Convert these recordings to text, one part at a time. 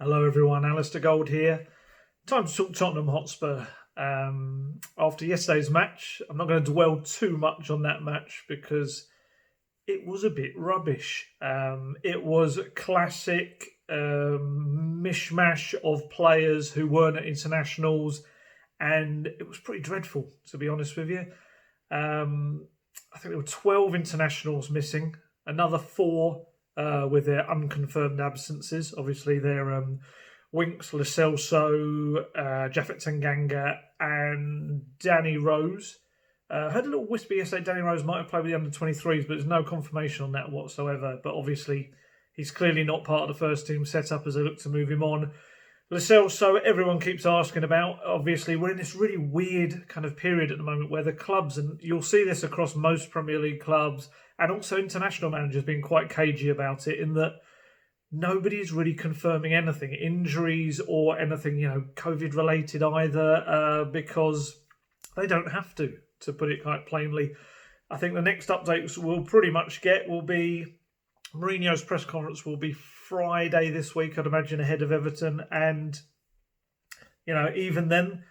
Hello everyone, Alistair Gold here. Time to talk Tottenham Hotspur. After yesterday's match, I'm not going to dwell too much on that match because it was a bit rubbish. It was a classic mishmash of players who weren't at internationals, and it was pretty dreadful, to be honest with you. I think there were 12 internationals missing, another 4 with their unconfirmed absences. Obviously, they're Winks, Lo Celso, Japhet Tanganga, and Danny Rose. Heard a little whisper yesterday Danny Rose might have played with the under-23s, but there's no confirmation on that whatsoever. But obviously, he's clearly not part of the first team setup as they look to move him on. Lo Celso, everyone keeps asking about. Obviously, we're in this really weird kind of period at the moment where the clubs, and you'll see this across most Premier League clubs, and also international managers being quite cagey about it, in that nobody's really confirming anything, injuries or anything, COVID related either, because they don't have to put it quite plainly. I think the next updates we'll pretty much get will be Mourinho's press conference will be Friday this week, I'd imagine, ahead of Everton. And, even then,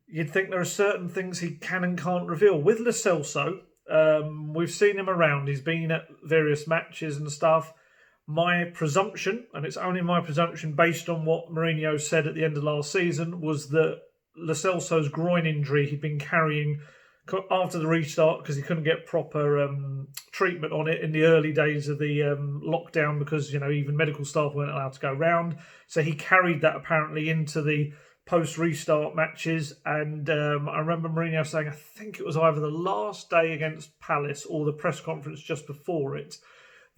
you'd think there are certain things he can and can't reveal. With Lo Celso, we've seen him around. He's been at various matches and stuff. My presumption, and it's only my presumption based on what Mourinho said at the end of last season, was that Lo Celso's groin injury he'd been carrying after the restart because he couldn't get proper treatment on it in the early days of the lockdown because, even medical staff weren't allowed to go round. So he carried that apparently into the post-restart matches. And I remember Mourinho saying, I think it was either the last day against Palace or the press conference just before it,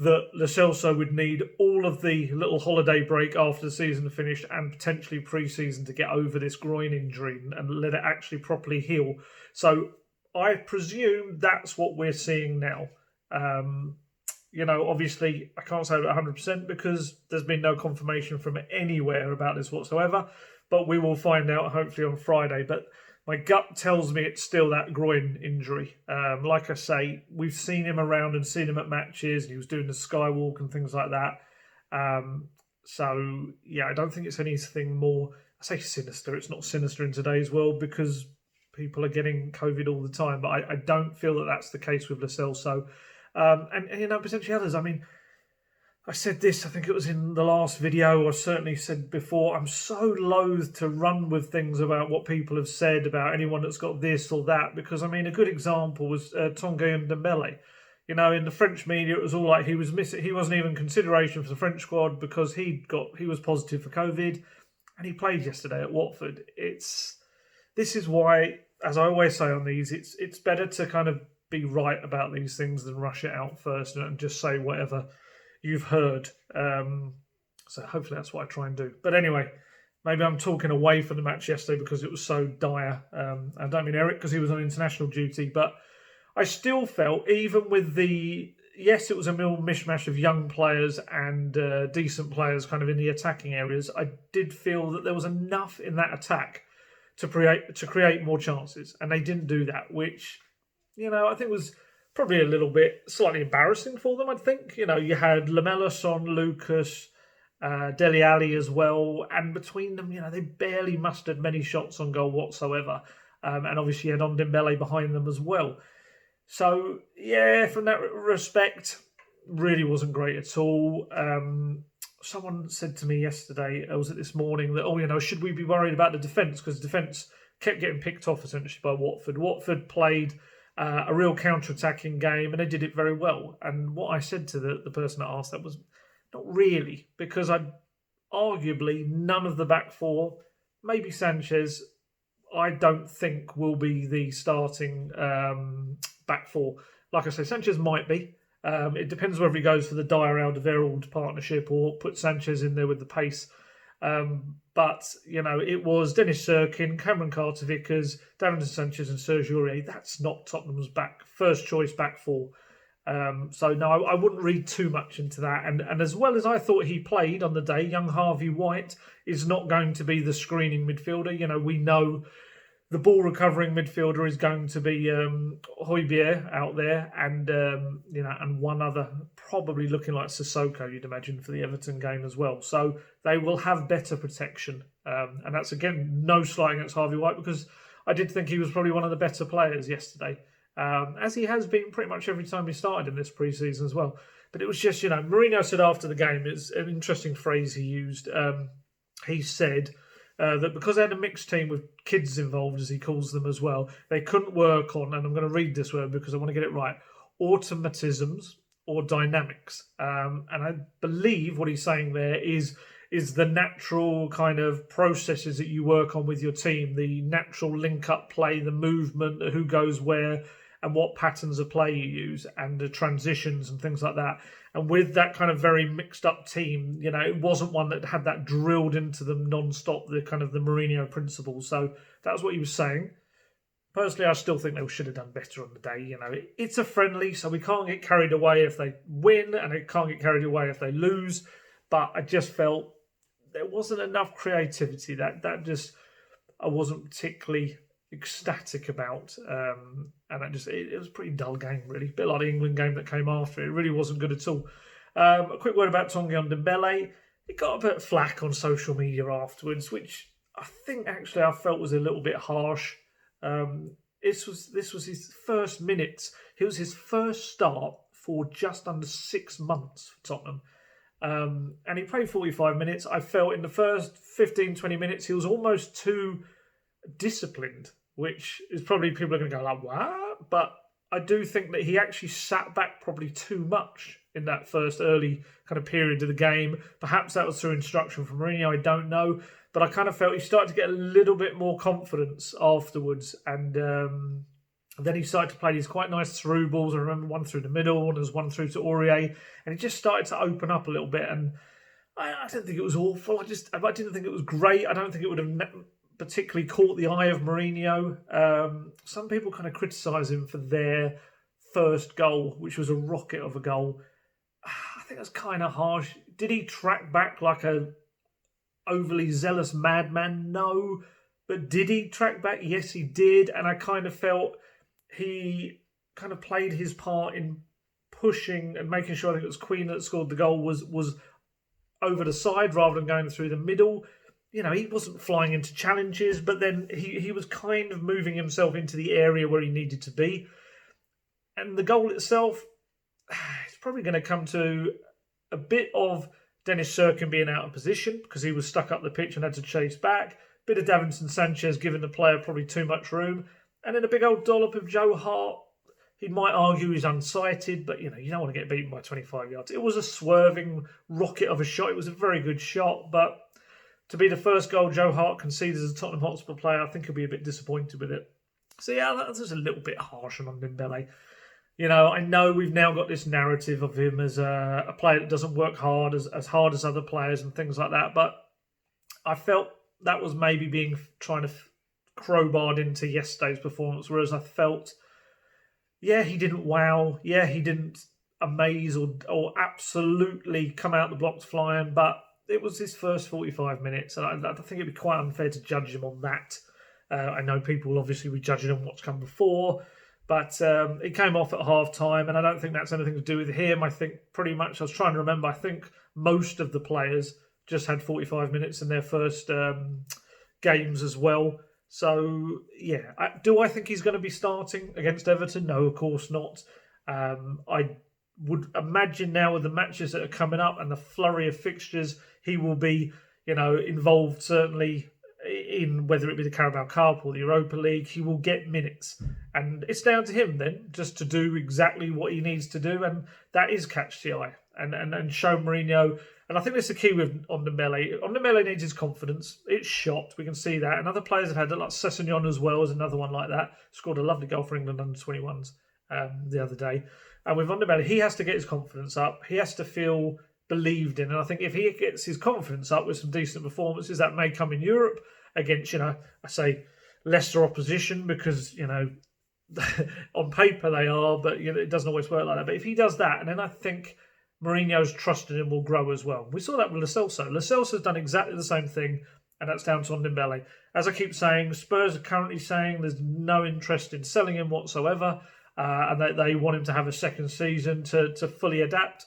that Lo Celso would need all of the little holiday break after the season finished and potentially pre-season to get over this groin injury and let it actually properly heal. So I presume that's what we're seeing now. Obviously, I can't say that 100% because there's been no confirmation from anywhere about this whatsoever, but we will find out hopefully on Friday. But my gut tells me it's still that groin injury. Like I say, we've seen him around and seen him at matches, and he was doing the skywalk and things like that. I don't think it's anything more, I say sinister. It's not sinister in today's world because people are getting COVID all the time, but I don't feel that that's the case with Lo Celso. And potentially others. I mean, I said this, I think it was in the last video, I certainly said before, I'm so loath to run with things about what people have said about anyone that's got this or that, because, a good example was Tanguy Ndombele. In the French media, it was all like he was missing. He wasn't even consideration for the French squad because he was positive for COVID, and he played yesterday at Watford. This is why, as I always say on these, it's better to kind of be right about these things than rush it out first and just say whatever you've heard. So hopefully that's what I try and do. But anyway, maybe I'm talking away from the match yesterday because it was so dire. I don't mean Eric because he was on international duty, but I still felt, even with yes, it was a mishmash of young players and decent players kind of in the attacking areas, I did feel that there was enough in that attack to create more chances. And they didn't do that, which, I think was probably a little bit slightly embarrassing for them, I think. You had Lamela, Son, Lucas, Dele Alli as well. And between them, they barely mustered many shots on goal whatsoever. And obviously you had Ndombele behind them as well. So, yeah, from that respect, really wasn't great at all. Someone said to me yesterday, or was it this morning, that, should we be worried about the defence? Because the defence kept getting picked off essentially by Watford. Watford played a real counter-attacking game, and they did it very well. And what I said to the person that asked that was, not really, because arguably none of the back four, maybe Sanchez, I don't think will be the starting back four. Like I say, Sanchez might be. It depends whether he goes for the Dyer-Alderweireld partnership or put Sanchez in there with the pace. But, it was Dennis Serkin, Cameron Carter-Vickers, Davinson Sanchez and Serge Aurier. That's not Tottenham's first choice back four. So, no, I wouldn't read too much into that. And as well as I thought he played on the day, young Harvey White is not going to be the screening midfielder. We know the ball recovering midfielder is going to be Højbjerg out there, and and one other, probably looking like Sissoko, you'd imagine, for the Everton game as well. So they will have better protection, and that's again no slight against Harvey White, because I did think he was probably one of the better players yesterday, as he has been pretty much every time he started in this pre-season as well. But it was just, Mourinho said after the game, it's an interesting phrase he used. He said that because they had a mixed team with kids involved, as he calls them as well, they couldn't work on, and I'm going to read this word because I want to get it right, automatisms or dynamics. And I believe what he's saying there is the natural kind of processes that you work on with your team, the natural link-up play, the movement, who goes where, and what patterns of play you use, and the transitions and things like that. And with that kind of very mixed up team, it wasn't one that had that drilled into them non-stop, the kind of the Mourinho principle. So that's what he was saying. Personally, I still think they should have done better on the day. It's a friendly, so we can't get carried away if they win, and it can't get carried away if they lose. But I just felt there wasn't enough creativity. That just, I wasn't particularly ecstatic about, and it was a pretty dull game, really, a bit like the England game that came after. It really wasn't good at all. A quick word about Tanguy Ndombele. He got a bit of flack on social media afterwards, which I think actually I felt was a little bit harsh. This was his first minutes. It was his first start for just under 6 months for Tottenham. And he played 45 minutes. I felt in the first 15-20 minutes he was almost too disciplined, which is probably, people are going to go like, what? But I do think that he actually sat back probably too much in that first early kind of period of the game. Perhaps that was through instruction from Mourinho, I don't know. But I kind of felt he started to get a little bit more confidence afterwards. And then he started to play these quite nice through balls. I remember one through the middle, and there's one through to Aurier. And he just started to open up a little bit. And I didn't think it was awful. I didn't think it was great. I don't think it would have particularly caught the eye of Mourinho. Some people kind of criticise him for their first goal, which was a rocket of a goal. I think that's kind of harsh. Did he track back like a overly zealous madman? No. But did he track back? Yes, he did. And I kind of felt he kind of played his part in pushing and making sure, I think it was Queen that scored the goal, was over the side rather than going through the middle. He wasn't flying into challenges, but then he was kind of moving himself into the area where he needed to be. And the goal itself, it's probably going to come to a bit of Dennis Cirkin being out of position because he was stuck up the pitch and had to chase back. Bit of Davinson Sanchez giving the player probably too much room. And then a big old dollop of Joe Hart. He might argue he's unsighted, but you don't want to get beaten by 25 yards. It was a swerving rocket of a shot. It was a very good shot, but to be the first goal Joe Hart conceded as a Tottenham Hotspur player, I think he'll be a bit disappointed with it. So yeah, that's just a little bit harsh on Ndombele. I know we've now got this narrative of him as a player that doesn't work hard as hard as other players and things like that, but I felt that was maybe trying to crowbarred into yesterday's performance, whereas I felt, he didn't wow, he didn't amaze or absolutely come out the blocks flying, but it was his first 45 minutes, and I think it'd be quite unfair to judge him on that. I know people will obviously be judging on what's come before, but it came off at half-time, and I don't think that's anything to do with him. I think pretty much, I was trying to remember, I think most of the players just had 45 minutes in their first games as well. So, do I think he's going to be starting against Everton? No, of course not. I would imagine now with the matches that are coming up and the flurry of fixtures, he will be, involved certainly in whether it be the Carabao Cup or the Europa League. He will get minutes. And it's down to him then just to do exactly what he needs to do, and that is catch the eye and show Mourinho. And I think that's the key with Ndombele. Ndombele needs his confidence. It's shot. We can see that. And other players have had it, like Sessegnon as well, is another one like that. Scored a lovely goal for England under 21s the other day. And with Ndombele, he has to get his confidence up. He has to feel believed in. And I think if he gets his confidence up with some decent performances, that may come in Europe against, I say lesser opposition because, on paper they are, but it doesn't always work like that. But if he does that, and then I think Mourinho's trust in him will grow as well. We saw that with Lo Celso. Lo Celso's done exactly the same thing and that's down to Ndombele. As I keep saying, Spurs are currently saying there's no interest in selling him whatsoever, and that they want him to have a second season to fully adapt.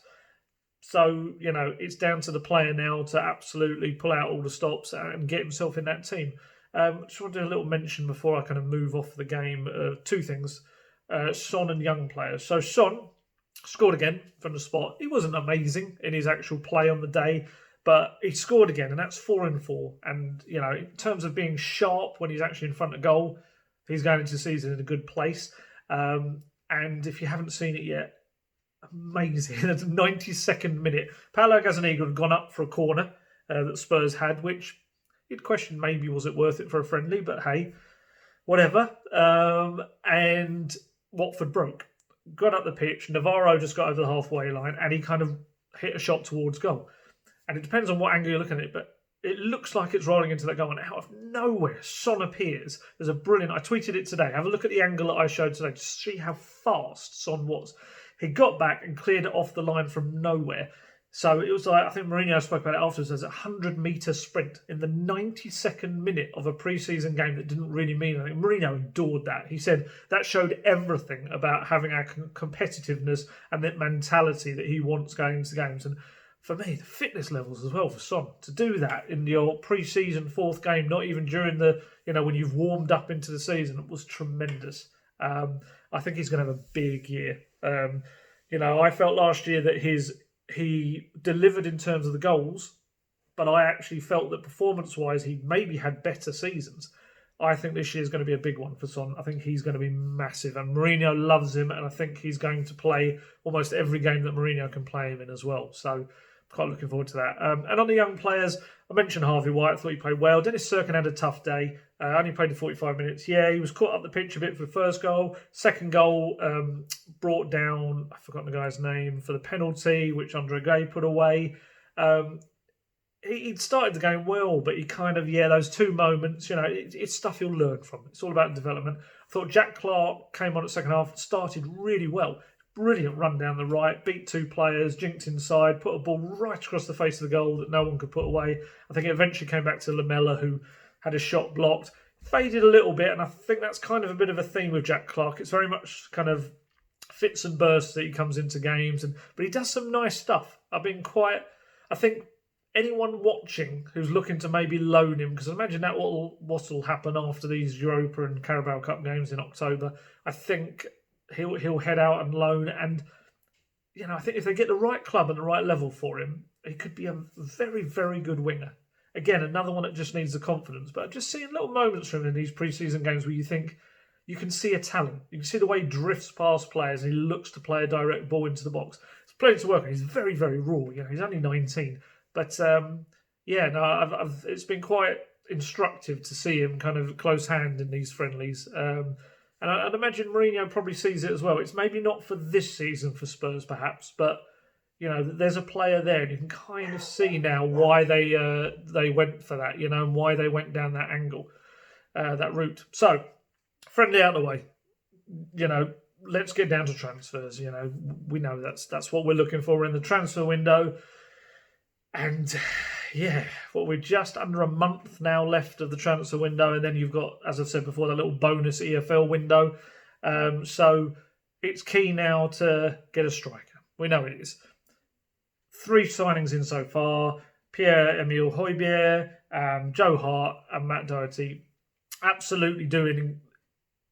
So, it's down to the player now to absolutely pull out all the stops and get himself in that team. Just want to do a little mention before I kind of move off the game. Two things. Son and young players. So Son scored again from the spot. He wasn't amazing in his actual play on the day, but he scored again, and that's 4 in 4. And, in terms of being sharp when he's actually in front of goal, he's going into the season in a good place. And if you haven't seen it yet, amazing. At the 92nd minute, Paolo Gazzaniga had gone up for a corner that Spurs had, which you'd question maybe was it worth it for a friendly, but hey, whatever. And Watford broke. Got up the pitch, Navarro just got over the halfway line, and he kind of hit a shot towards goal. And it depends on what angle you're looking at it, but it looks like it's rolling into that goal, and out of nowhere, Son appears. There's a brilliant... I tweeted it today. Have a look at the angle that I showed today to see how fast Son was. He got back and cleared it off the line from nowhere. So it was like, I think Mourinho spoke about it afterwards, there's a 100-metre sprint in the 92nd minute of a pre-season game that didn't really mean anything. Mourinho adored that. He said that showed everything about having our competitiveness and that mentality that he wants going into games. And for me, the fitness levels as well for Son, to do that in your pre-season 4th game, not even during the, when you've warmed up into the season, was tremendous. I think he's going to have a big year. I felt last year that he delivered in terms of the goals, but I actually felt that performance-wise he maybe had better seasons. I think this year is going to be a big one for Son. I think he's going to be massive, and Mourinho loves him, and I think he's going to play almost every game that Mourinho can play him in as well. So quite looking forward to that. And on the young players, I mentioned Harvey White. I thought he played well. Dennis Serkin had a tough day. Only played the 45 minutes. Yeah, he was caught up the pitch a bit for the first goal. Second goal brought down, I've forgotten the guy's name, for the penalty, which Andre Gay put away. He'd started the game well, but he kind of, those two moments, it's stuff you'll learn from. It's all about development. I thought Jack Clarke came on at second half, started really well. Brilliant run down the right, beat 2 players, jinked inside, put a ball right across the face of the goal that no one could put away. I think it eventually came back to Lamela, who had a shot blocked. Faded a little bit, and I think that's kind of a bit of a theme with Jack Clarke. It's very much kind of fits and bursts that he comes into games, but he does some nice stuff. I think anyone watching who's looking to maybe loan him, because imagine that what'll happen after these Europa and Carabao Cup games in October. I think he'll head out and loan, and I think if they get the right club and the right level for him, he could be a very, very good winger. Again, another one that just needs the confidence, but just seeing little moments from him in these pre-season games where you think you can see a talent. You can see the way he drifts past players and he looks to play a direct ball into the box. It's plenty to work on. He's very, very raw. He's only 19. But it's been quite instructive to see him kind of close hand in these friendlies. And I'd imagine Mourinho probably sees it as well. It's maybe not for this season for Spurs, perhaps, but there's a player there, and you can kind of see now why they went for that, and why they went down that angle, that route. So, friendly out of the way. Let's get down to transfers. We know that's what we're looking for in the transfer window. And we're just under a month now left of the transfer window, and then you've got, as I've said before, that little bonus EFL window. So it's key now to get a striker. We know it is. 3 signings in so far: Pierre-Emile Højbjerg, Joe Hart, and Matt Doherty. Absolutely doing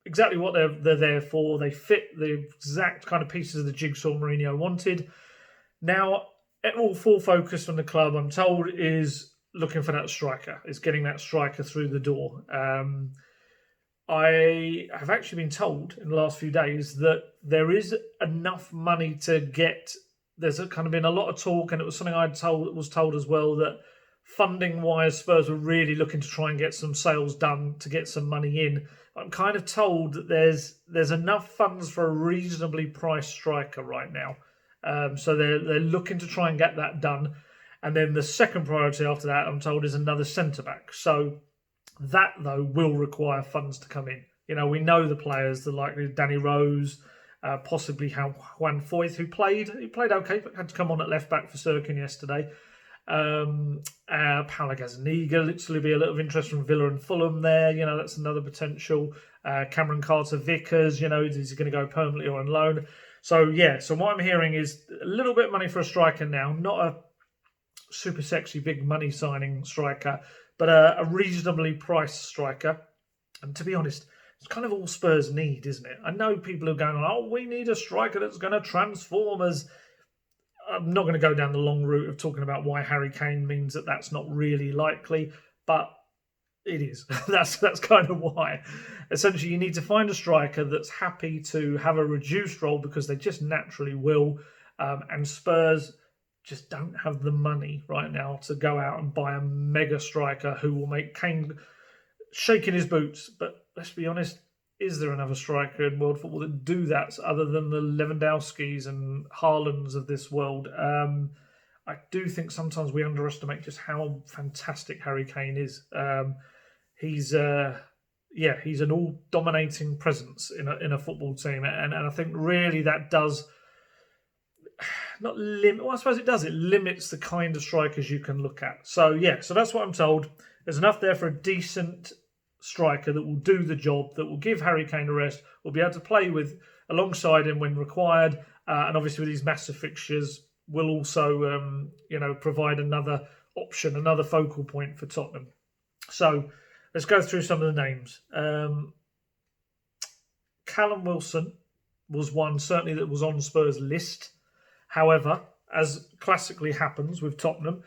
exactly what they're there for. They fit the exact kind of pieces of the jigsaw Mourinho wanted. Now, all full focus from the club, I'm told, is looking for that striker. Is getting that striker through the door. I have actually been told in the last few days that there is enough money to get. There's kind of been a lot of talk, and it was something was told as well, that funding-wise, Spurs were really looking to try and get some sales done to get some money in. I'm kind of told that there's enough funds for a reasonably priced striker right now. So they're looking to try and get that done. And then the second priority after that, I'm told, is another centre-back. So that, though, will require funds to come in. We know the players, the likely Danny Rose, possibly Juan Foyth, who played okay, but had to come on at left-back for Serkin yesterday. Paolo Gazzaniga looks to be a little of interest from Villa and Fulham there. That's another potential. Cameron Carter-Vickers, is he going to go permanently or on loan? So what I'm hearing is a little bit of money for a striker now, not a super sexy big money signing striker, but a reasonably priced striker. And to be honest, it's kind of all Spurs need, isn't it? I know people are going, oh, we need a striker that's going to transform us. I'm not going to go down the long route of talking about why Harry Kane means that that's not really likely, but it is. That's kind of why. Essentially, you need to find a striker that's happy to have a reduced role because they just naturally will. And Spurs just don't have the money right now to go out and buy a mega striker who will make Kane shake in his boots. But let's be honest, is there another striker in world football that do that other than the Lewandowskis and Haalands of this world? I do think sometimes we underestimate just how fantastic Harry Kane is. He's an all-dominating presence in a football team, and I think really that does not limit. Well, I suppose it does. It limits the kind of strikers you can look at. So that's what I'm told. There's enough there for a decent striker that will do the job, that will give Harry Kane a rest, will be able to play with alongside him when required, and obviously with these massive fixtures, will also provide another option, another focal point for Tottenham. So let's go through some of the names. Callum Wilson was one certainly that was on Spurs' list. However, as classically happens with Tottenham,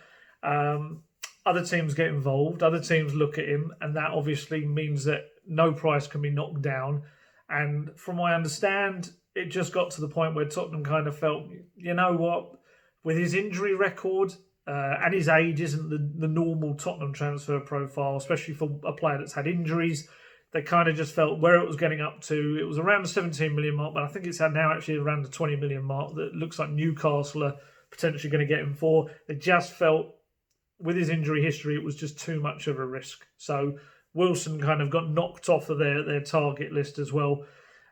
other teams get involved, other teams look at him, and that obviously means that no price can be knocked down. And from what I understand, it just got to the point where Tottenham kind of felt, you know what, with his injury record and his age isn't the normal Tottenham transfer profile, especially for a player that's had injuries. They kind of just felt where it was getting up to. It was around the 17 million mark, but I think it's now actually around the 20 million mark that looks like Newcastle are potentially going to get him for. They just felt with his injury history, it was just too much of a risk. So Wilson kind of got knocked off of their target list as well.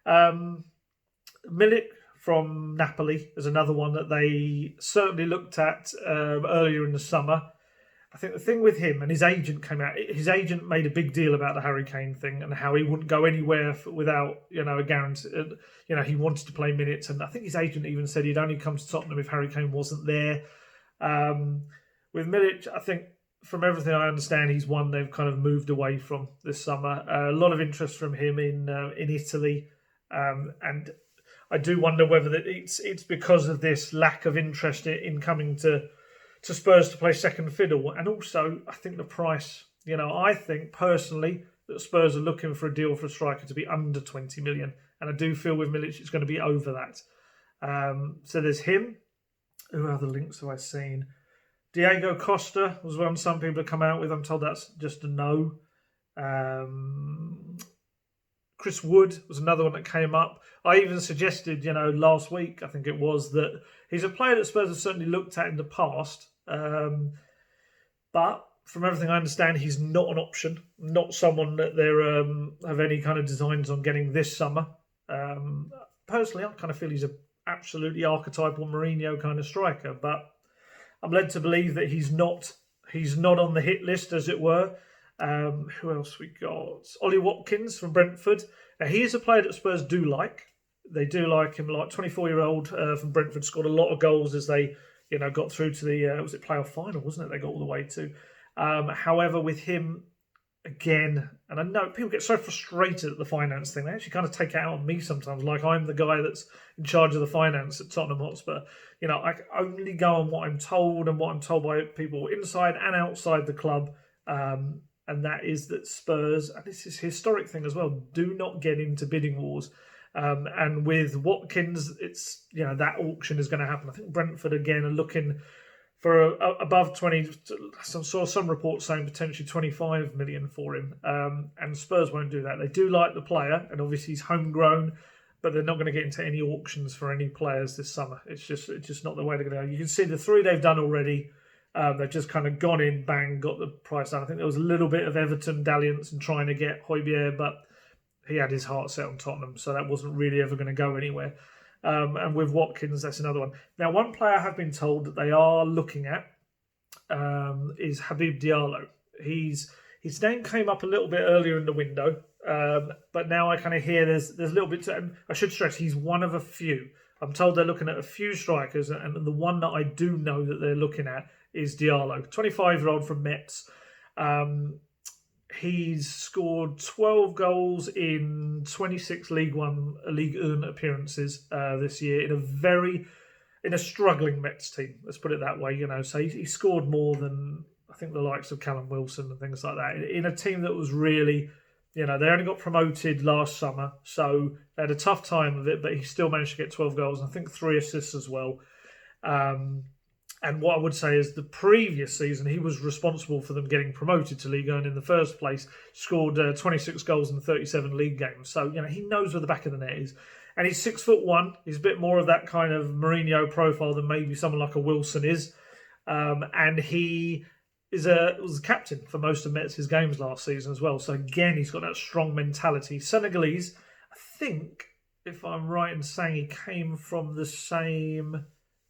Milik from Napoli is another one that they certainly looked at earlier in the summer. I think the thing with him, and his agent came out, his agent made a big deal about the Harry Kane thing and how he wouldn't go anywhere without, a guarantee. He wanted to play minutes, and I think his agent even said he'd only come to Tottenham if Harry Kane wasn't there. With Milik, I think from everything I understand, he's one they've kind of moved away from this summer. A lot of interest from him in Italy, and I do wonder whether that it's because of this lack of interest in coming to Spurs to play second fiddle, and also I think the price. I think personally that Spurs are looking for a deal for a striker to be under 20 million, and I do feel with Milik it's going to be over that. So there's him. Who other links have I seen? Diego Costa was one some people have come out with. I'm told that's just a no. Chris Wood was another one that came up. I even suggested, last week, I think it was, that he's a player that Spurs have certainly looked at in the past. But from everything I understand, he's not an option, not someone that they have any kind of designs on getting this summer. Personally, I kind of feel he's an absolutely archetypal Mourinho kind of striker, but I'm led to believe that he's not on the hit list, as it were. Who else we got? Ollie Watkins from Brentford. Now, he is a player that Spurs do like. They do like him. Like 24-year-old from Brentford scored a lot of goals as they, got through to the was it playoff final, wasn't it? They got all the way to. However, with him again, and I know people get so frustrated at the finance thing. They actually kind of take it out on me sometimes. Like I'm the guy that's in charge of the finance at Tottenham Hotspur. I only go on what I'm told and what I'm told by people inside and outside the club. And that is that Spurs, and this is a historic thing as well, do not get into bidding wars. And with Watkins, it's that auction is going to happen. I think Brentford again are looking for above 20. I saw some reports saying potentially 25 million for him. And Spurs won't do that. They do like the player, and obviously he's homegrown, but they're not going to get into any auctions for any players this summer. It's just not the way they're going to go. You can see the three they've done already. They've just kind of gone in, bang, got the price down. I think there was a little bit of Everton dalliance in trying to get Højbjerg, but he had his heart set on Tottenham, so that wasn't really ever going to go anywhere. And with Watkins, that's another one. Now, one player I have been told that they are looking at is Habib Diallo. His name came up a little bit earlier in the window, but now I kind of hear there's a little bit. And I should stress he's one of a few. I'm told they're looking at a few strikers, and the one that I do know that they're looking at is Diallo, 25-year-old from Metz. He's scored 12 goals in 26 League One appearances this year in a struggling Mets team. Let's put it that way. So he scored more than I think the likes of Callum Wilson and things like that in a team that was really, they only got promoted last summer, so they had a tough time of it. But he still managed to get 12 goals. And I think 3 assists as well. And what I would say is the previous season, he was responsible for them getting promoted to Ligue 1 in the first place, scored 26 goals in 37 league games. So, he knows where the back of the net is. And he's 6'1". He's a bit more of that kind of Mourinho profile than maybe someone like a Wilson is. And he was the captain for most of Metz's games last season as well. So again, he's got that strong mentality. Senegalese, I think, if I'm right in saying he came from the same... I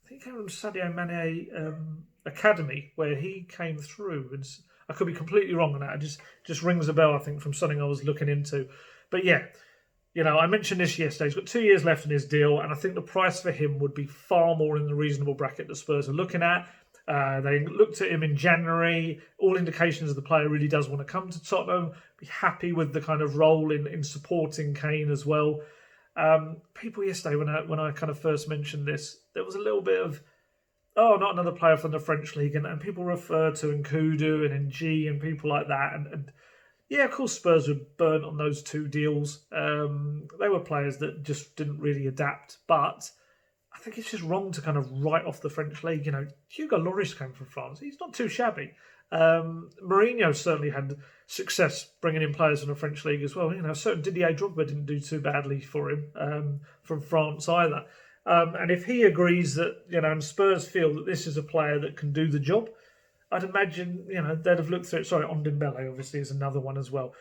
think he came from Sadio Mane Academy, where he came through. And I could be completely wrong on that. It just rings a bell, I think, from something I was looking into. But yeah, I mentioned this yesterday. He's got 2 years left in his deal, and I think the price for him would be far more in the reasonable bracket that Spurs are looking at. They looked at him in January. All indications of the player really does want to come to Tottenham. Be happy with the kind of role in supporting Kane as well. People yesterday, when I kind of first mentioned this, there was a little bit of, not another player from the French league, and people refer to Nkudu and NG and people like that, and yeah, of course Spurs were burnt on those 2 deals. They were players that just didn't really adapt, but I think it's just wrong to kind of write off the French league. Hugo Lloris came from France. He's not too shabby. Mourinho certainly had success bringing in players from the French league as well. Certain Didier Drogba didn't do too badly for him from France either. And if he agrees that, and Spurs feel that this is a player that can do the job, I'd imagine, they'd have looked through it. Sorry, Ndombele obviously is another one as well.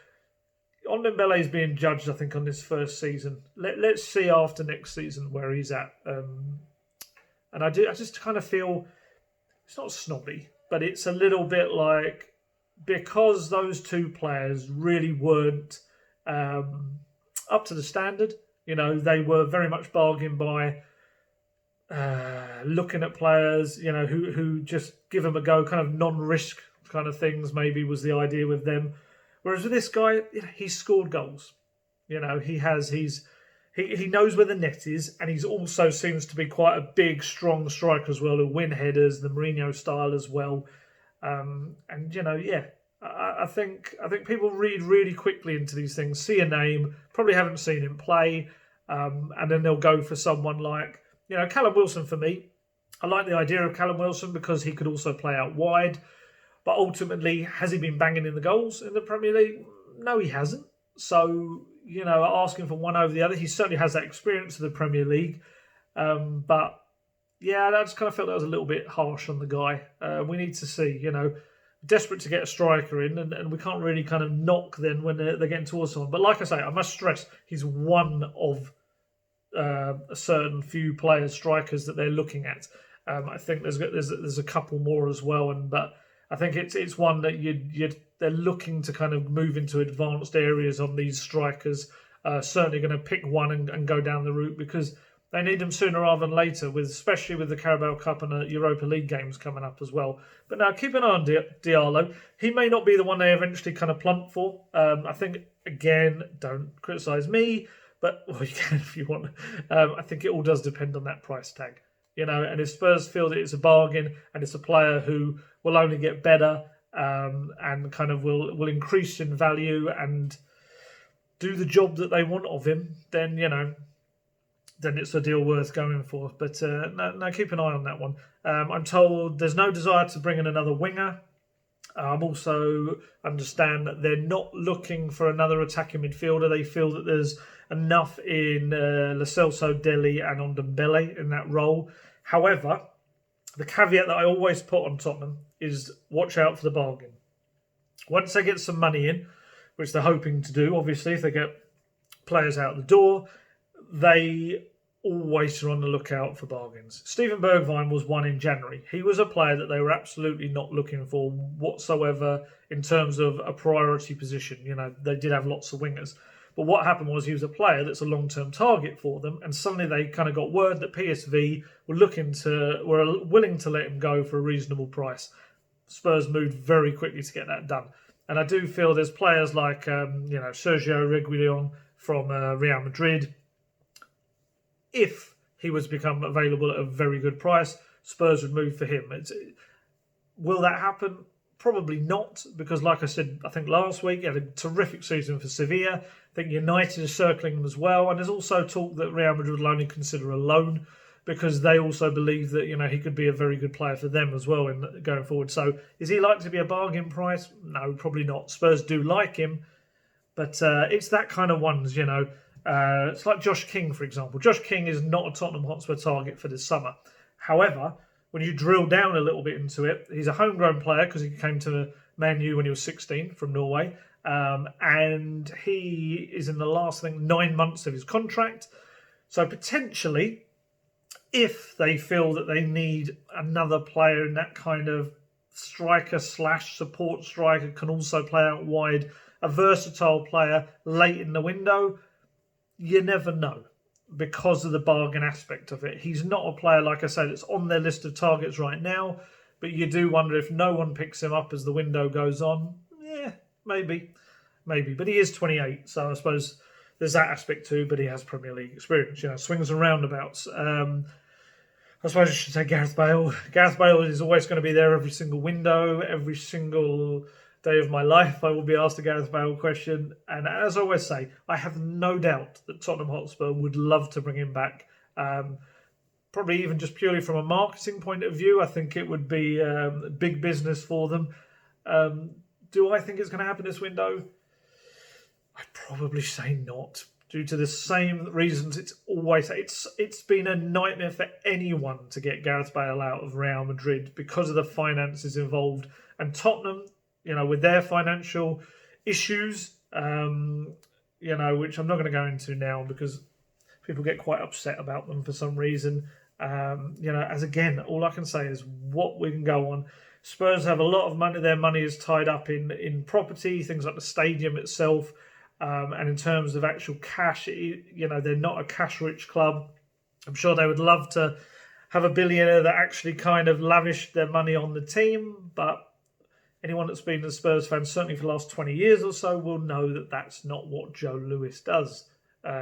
Ndombele is being judged, I think, on this first season. Let's see after next season where he's at. And I just kind of feel it's not snobby, but it's a little bit like, because those 2 players really weren't up to the standard. They were very much bargained by looking at players, who just give them a go, kind of non-risk kind of things. Maybe was the idea with them. Whereas with this guy, he's scored goals. He knows where the net is, and he's also seems to be quite a big, strong striker as well, who win headers, the Mourinho style as well. I think people read really quickly into these things, see a name, probably haven't seen him play, and then they'll go for someone like, Callum Wilson for me. I like the idea of Callum Wilson because he could also play out wide. But ultimately, has he been banging in the goals in the Premier League? No, he hasn't. So, asking for one over the other, he certainly has that experience of the Premier League. But, yeah, I just kind of felt that was a little bit harsh on the guy. We need to see, desperate to get a striker in, and we can't really kind of knock then when they're getting towards someone. But like I say, I must stress, he's one of a certain few players, strikers that they're looking at. I think there's a couple more as well, but I think it's one that they're looking to kind of move into advanced areas on these strikers. Certainly going to pick one and go down the route because they need them sooner rather than later, especially with the Carabao Cup and the Europa League games coming up as well. But now keep an eye on Diallo. He may not be the one they eventually kind of plump for. I think, again, don't criticise me, but you can if you want. I think it all does depend on that price tag. And if Spurs feel that it's a bargain and it's a player who will only get better and kind of will increase in value and do the job that they want of him, then, then it's a deal worth going for. But no, keep an eye on that one. I'm told there's no desire to bring in another winger. I'm also understand that they're not looking for another attacking midfielder. They feel that there's enough in Lo Celso, Dele and Ndombele in that role. However, the caveat that I always put on Tottenham is watch out for the bargain. Once they get some money in, which they're hoping to do, obviously, if they get players out the door, they always on the lookout for bargains. Steven Bergwijn was one in January. He was a player that they were absolutely not looking for whatsoever in terms of a priority position. They did have lots of wingers. But what happened was he was a player that's a long-term target for them, and suddenly they kind of got word that PSV were willing to let him go for a reasonable price. Spurs moved very quickly to get that done. And I do feel there's players like Sergio Reguilon from Real Madrid. If he was to become available at a very good price, Spurs would move for him. Will that happen? Probably not, because like I said, I think last week, he had a terrific season for Sevilla. I think United is circling him as well. And there's also talk that Real Madrid will only consider a loan because they also believe that he could be a very good player for them as well in going forward. So is he likely to be a bargain price? No, probably not. Spurs do like him, but it's that kind of ones, It's like Josh King, for example. Josh King is not a Tottenham Hotspur target for this summer. However, when you drill down a little bit into it, he's a homegrown player because he came to Man U when he was 16 from Norway. And he is in the last, 9 months of his contract. So potentially, if they feel that they need another player in that kind of striker/support striker, can also play out wide, a versatile player late in the window, you never know because of the bargain aspect of it. He's not a player, like I say, that's on their list of targets right now, but you do wonder if no one picks him up as the window goes on. Yeah, maybe. But he is 28, so I suppose there's that aspect too, but he has Premier League experience, swings and roundabouts. I suppose I should say Gareth Bale. Gareth Bale is always going to be there every single window, every single day of my life. I will be asked a Gareth Bale question. And as I always say, I have no doubt that Tottenham Hotspur would love to bring him back. Probably even just purely from a marketing point of view, I think it would be big business for them. Do I think it's going to happen this window? I'd probably say not. Due to the same reasons it's been a nightmare for anyone to get Gareth Bale out of Real Madrid because of the finances involved. And Tottenham, with their financial issues, which I'm not going to go into now because people get quite upset about them for some reason. As again, all I can say is what we can go on. Spurs have a lot of money. Their money is tied up in property, things like the stadium itself. And in terms of actual cash, they're not a cash-rich club. I'm sure they would love to have a billionaire that actually kind of lavished their money on the team. But anyone that's been a Spurs fan, certainly for the last 20 years or so, will know that that's not what Joe Lewis does.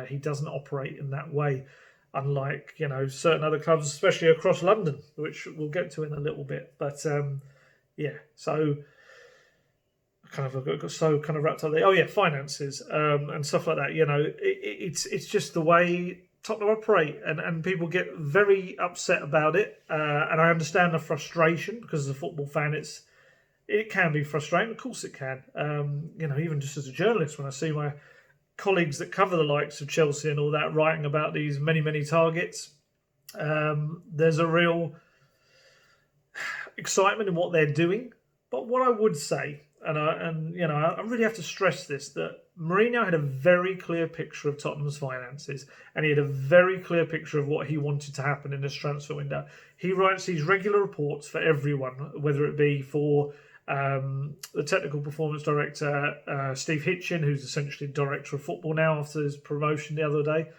He doesn't operate in that way, unlike, certain other clubs, especially across London, which we'll get to in a little bit. But, so... got so wrapped up there. Oh yeah, finances and stuff like that. It's just the way Tottenham operate, and people get very upset about it. And I understand the frustration because as a football fan, it can be frustrating. Of course, it can. Even just as a journalist, when I see my colleagues that cover the likes of Chelsea and all that writing about these many targets, there's a real excitement in what they're doing. But what I would say. And I really have to stress this, that Mourinho had a very clear picture of Tottenham's finances, and he had a very clear picture of what he wanted to happen in this transfer window. He writes these regular reports for everyone, whether it be for the technical performance director, Steve Hitchin, who's essentially director of football now after his promotion the other day,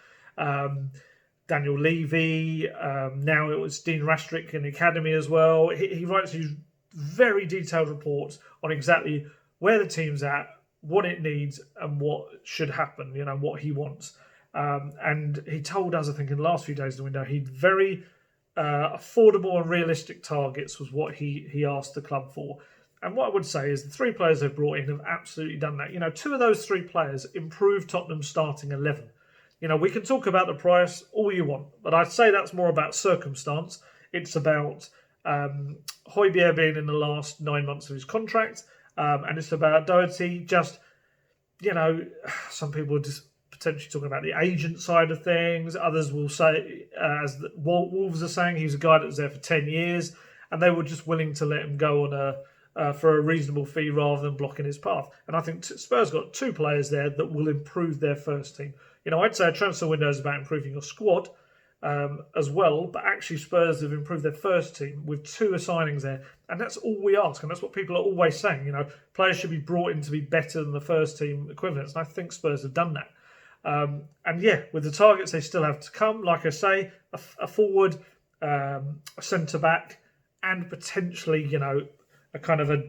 Daniel Levy, now it was Dean Rastrick in the academy as well. He writes these very detailed reports on exactly where the team's at, what it needs, and what should happen, what he wants. And he told us, I think, in the last few days of the window, he'd very affordable and realistic targets was what he asked the club for. And what I would say is the 3 players they've brought in have absolutely done that. 2 of those 3 players improved Tottenham's starting 11. We can talk about the price all you want, but I'd say that's more about circumstance. It's about Højbjerg being in the last 9 months of his contract, and it's about Doherty just, some people are just potentially talking about the agent side of things. Others will say, as the Wolves are saying, he's a guy that was there for 10 years, and they were just willing to let him go on for a reasonable fee rather than blocking his path. And I think Spurs got 2 players there that will improve their first team. I'd say a transfer window is about improving your squad, as well. But actually, Spurs have improved their first team with 2 signings there, and that's all we ask, and that's what people are always saying. Players should be brought in to be better than the first team equivalents, and I think Spurs have done that. And yeah, with the targets they still have to come, like I say, a forward, a centre back, and potentially, a kind of a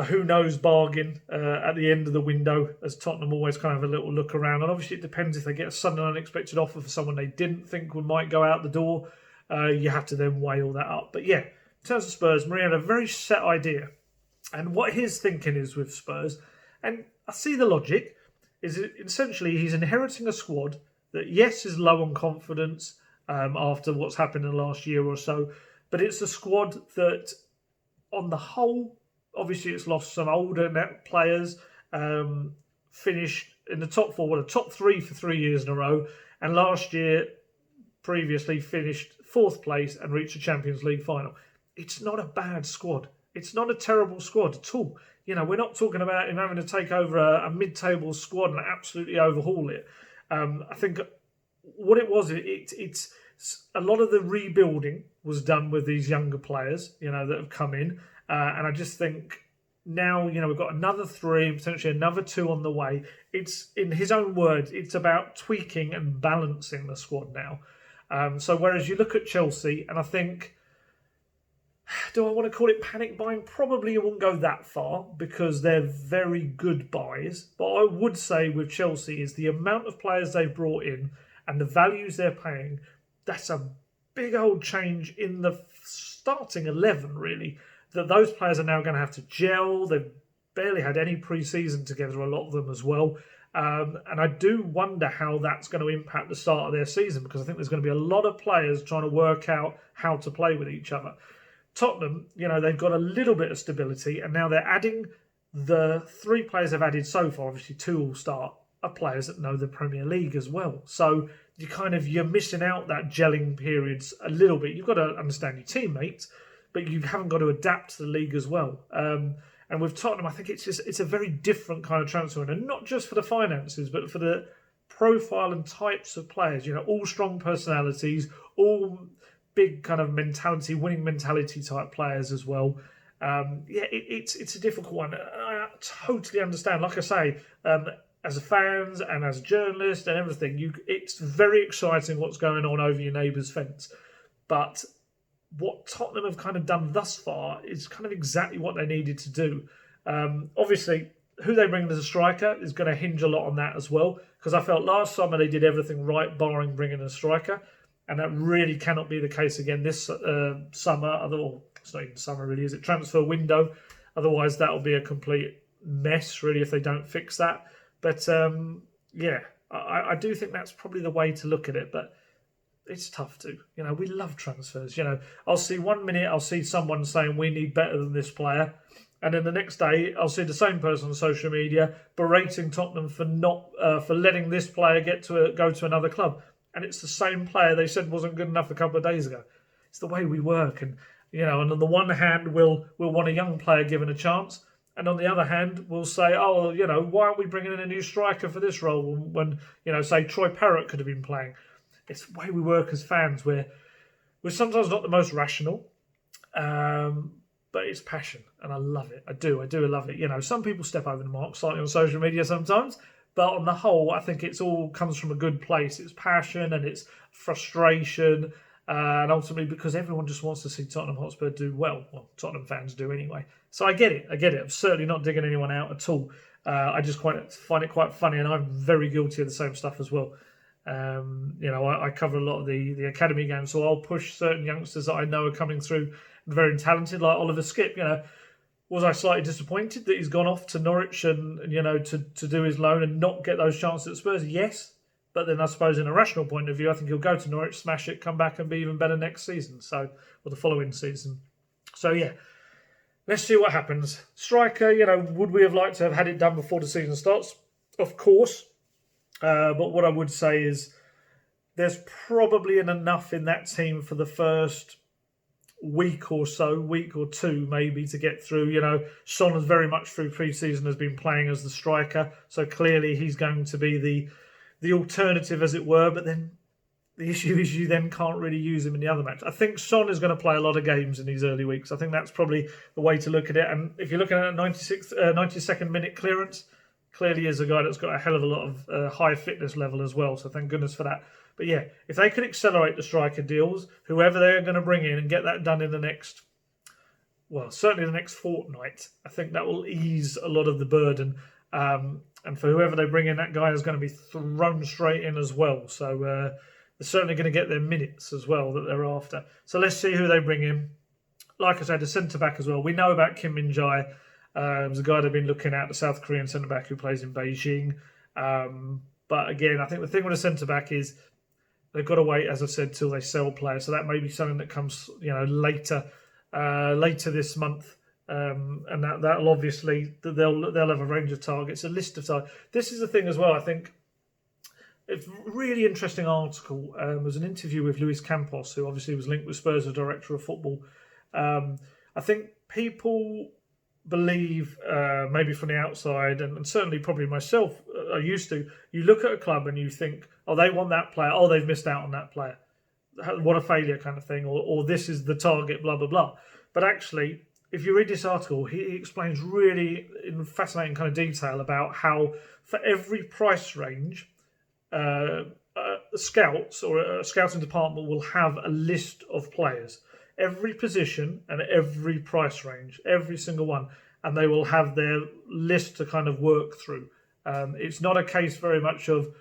who knows bargain at the end of the window, as Tottenham always kind of have a little look around. And obviously it depends if they get a sudden unexpected offer for someone they didn't think might go out the door. You have to then weigh all that up. But yeah, in terms of Spurs, Mourinho had a very set idea. And what his thinking is with Spurs, and I see the logic, is essentially he's inheriting a squad that, yes, is low on confidence after what's happened in the last year or so, but it's a squad that, on the whole, obviously it's lost some older net players, finished in the top 4, the top 3 for 3 years in a row, and last year, previously, finished 4th place and reached the Champions League final. It's not a bad squad. It's not a terrible squad at all. We're not talking about him having to take over a mid-table squad and absolutely overhaul it. I think what it was, it's a lot of the rebuilding was done with these younger players, that have come in. And I just think now, we've got another 3, potentially another 2 on the way. It's, in his own words, it's about tweaking and balancing the squad now. So whereas you look at Chelsea, and I think, do I want to call it panic buying? Probably it wouldn't go that far because they're very good buys. But I would say with Chelsea is the amount of players they've brought in and the values they're paying, that's a big old change in the starting 11, really, that those players are now going to have to gel. They've barely had any pre-season together, a lot of them as well. And I do wonder how that's going to impact the start of their season, because I think there's going to be a lot of players trying to work out how to play with each other. Tottenham, they've got a little bit of stability, and now they're adding the 3 players they've added so far, obviously 2 all-star, are players that know the Premier League as well. So you're missing out that gelling periods a little bit. You've got to understand your teammates, but you haven't got to adapt to the league as well. And with Tottenham, I think it's a very different kind of transfer, and not just for the finances, but for the profile and types of players. All strong personalities, all big kind of mentality, winning mentality type players as well. It's a difficult one. I totally understand. Like I say, as a fans and as journalists and everything, it's very exciting what's going on over your neighbour's fence. But what Tottenham have kind of done thus far is kind of exactly what they needed to do. Obviously, who they bring in as a striker is going to hinge a lot on that as well, because I felt last summer they did everything right, barring bringing in a striker. And that really cannot be the case again this summer. It's not even summer really, is it? Transfer window. Otherwise, that'll be a complete mess, really, if they don't fix that. But I do think that's probably the way to look at it. But it's tough to. We love transfers. I'll see one minute, I'll see someone saying we need better than this player. And then the next day, I'll see the same person on social media berating Tottenham for letting this player go to another club. And it's the same player they said wasn't good enough a couple of days ago. It's the way we work. And, and on the one hand, we'll want a young player given a chance. And on the other hand, we'll say, why aren't we bringing in a new striker for this role when say Troy Parrott could have been playing. It's the way we work as fans. We're sometimes not the most rational, but it's passion. And I love it. I do love it. Some people step over the mark slightly on social media sometimes. But on the whole, I think it's all comes from a good place. It's passion and it's frustration. And ultimately, because everyone just wants to see Tottenham Hotspur do well. Well, Tottenham fans do anyway. So I get it. I'm certainly not digging anyone out at all. I just find it quite funny, and I'm very guilty of the same stuff as well. I cover a lot of the academy games, so I'll push certain youngsters that I know are coming through very talented, like Oliver Skipp. Was I slightly disappointed that he's gone off to Norwich and to do his loan and not get those chances at Spurs? Yes. But then I suppose in a rational point of view, I think he'll go to Norwich, smash it, come back and be even better next season. Or the following season. So yeah, let's see what happens. Striker, would we have liked to have had it done before the season starts? Of course. But what I would say is there's probably enough in that team for the first week or two maybe to get through. Son has very much through pre-season has been playing as the striker. So clearly he's going to be the alternative, as it were. But then the issue is you then can't really use him in the other match. I think Son is going to play a lot of games in these early weeks. I think that's probably the way to look at it. And if you're looking at a 92nd minute clearance, clearly is a guy that's got a hell of a lot of high fitness level as well. So thank goodness for that. But yeah, if they could accelerate the striker deals, whoever they're going to bring in and get that done in the next, well, certainly the next fortnight, I think that will ease a lot of the burden. And for whoever they bring in, that guy is going to be thrown straight in as well. So they're certainly going to get their minutes as well that they're after. So let's see who they bring in. Like I said, the centre-back as well. We know about Kim Min-jae. There's a guy they've been looking at, the South Korean centre-back who plays in Beijing. But again, I think the thing with a centre-back is they've got to wait, as I said, till they sell players. So that may be something that comes, later this month. And that'll obviously, they'll have a range of targets, a list of targets. This is the thing as well, I think. It's a really interesting article. There was an interview with Luis Campos, who obviously was linked with Spurs as director of football. I think people believe, maybe from the outside, and certainly probably myself, I used to, you look at a club and you think, oh, they want that player, oh, they've missed out on that player. What a failure kind of thing, or this is the target, blah, blah, blah. But actually, if you read this article, he explains really in fascinating kind of detail about how for every price range, scouts or a scouting department will have a list of players, every position and every price range, every single one, and they will have their list to kind of work through. It's not a case very much of,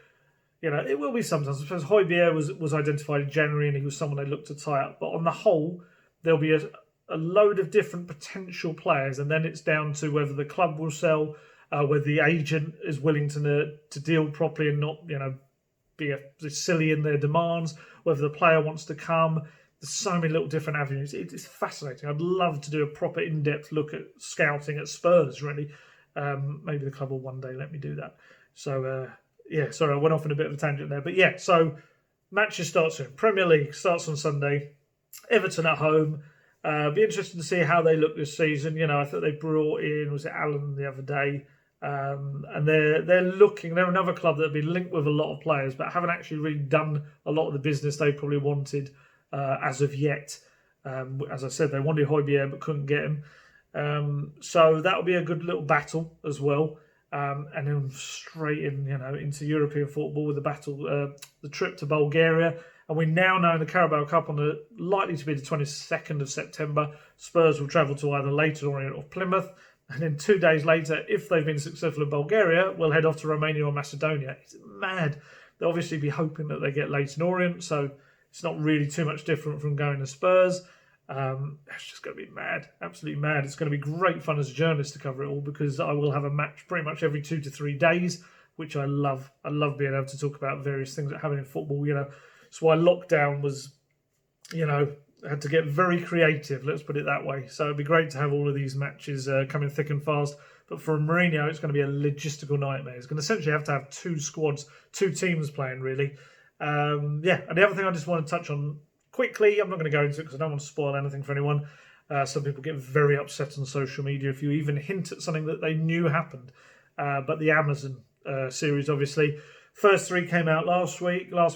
it will be sometimes. I suppose Højbjerg was identified in January and he was someone they looked to tie up, but on the whole, there'll be a load of different potential players, and then it's down to whether the club will sell, whether the agent is willing to deal properly and not, be silly in their demands, whether the player wants to come. There's so many little different avenues. It's fascinating. I'd love to do a proper in-depth look at scouting at Spurs, really. Maybe the club will one day let me do that. So, sorry, I went off on a bit of a tangent there. But yeah, so matches start soon. Premier League starts on Sunday. Everton at home. Be interesting to see how they look this season. I thought they brought in, was it Allen the other day? And they're another club that have been linked with a lot of players, but haven't actually really done a lot of the business they probably wanted as of yet. As I said, they wanted Højbjerg but couldn't get him. So that'll be a good little battle as well. And then straight into European football with the trip to Bulgaria. And we now know in the Carabao Cup likely to be the 22nd of September, Spurs will travel to either Leyton Orient or Plymouth. And then 2 days later, if they've been successful in Bulgaria, we'll head off to Romania or Macedonia. It's mad. They'll obviously be hoping that they get Leyton Orient, so it's not really too much different from going to Spurs. It's just going to be mad, absolutely mad. It's going to be great fun as a journalist to cover it all because I will have a match pretty much every 2 to 3 days, which I love. I love being able to talk about various things that happen in football, That's why lockdown was, had to get very creative, let's put it that way. So it'd be great to have all of these matches coming thick and fast. But for Mourinho, it's going to be a logistical nightmare. He's going to essentially have to have 2 squads, 2 teams playing, really. And the other thing I just want to touch on quickly, I'm not going to go into it because I don't want to spoil anything for anyone. Some people get very upset on social media if you even hint at something that they knew happened. But the Amazon series, obviously. First 3 came out last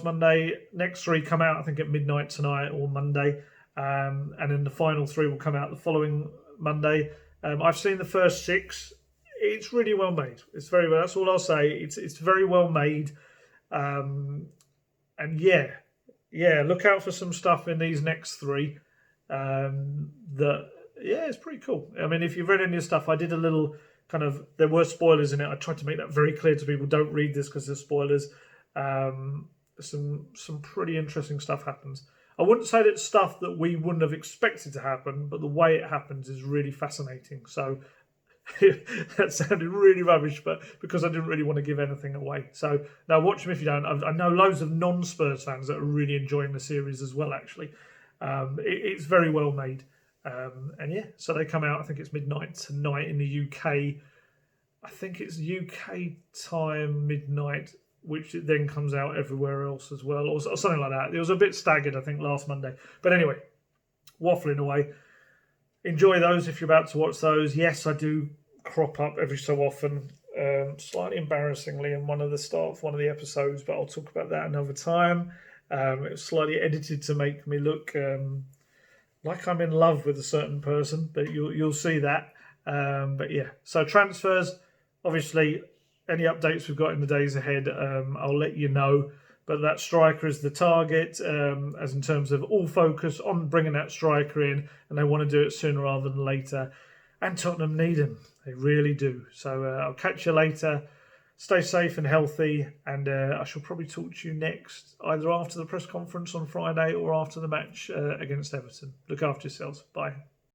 Monday. Next 3 come out, I think, at midnight tonight or Monday. And then the final 3 will come out the following Monday. I've seen the first 6. It's really well made. It's very well. That's all I'll say. It's very well made. And look out for some stuff in these next 3. It's pretty cool. I mean, if you've read any of the stuff, I did a little there were spoilers in it. I tried to make that very clear to people. Don't read this because there's spoilers. Some pretty interesting stuff happens. I wouldn't say that stuff that we wouldn't have expected to happen, but the way it happens is really fascinating. So that sounded really rubbish, but because I didn't really want to give anything away. So now watch them if you don't. I know loads of non-Spurs fans that are really enjoying the series as well, actually. It's very well made. So they come out, I think it's midnight tonight in the UK. I think it's UK time midnight, which then comes out everywhere else as well, or something like that. It was a bit staggered, I think, last Monday. But anyway, waffling away. Enjoy those if you're about to watch those. Yes, I do crop up every so often, slightly embarrassingly in one of the episodes, but I'll talk about that another time. It was slightly edited to make me look like I'm in love with a certain person, but you'll see that. But yeah, so transfers, obviously, any updates we've got in the days ahead, I'll let you know. But that striker is the target, as in terms of all focus on bringing that striker in, and they want to do it sooner rather than later. And Tottenham need him; they really do. So I'll catch you later. Stay safe and healthy, and I shall probably talk to you next, either after the press conference on Friday or after the match against Everton. Look after yourselves. Bye.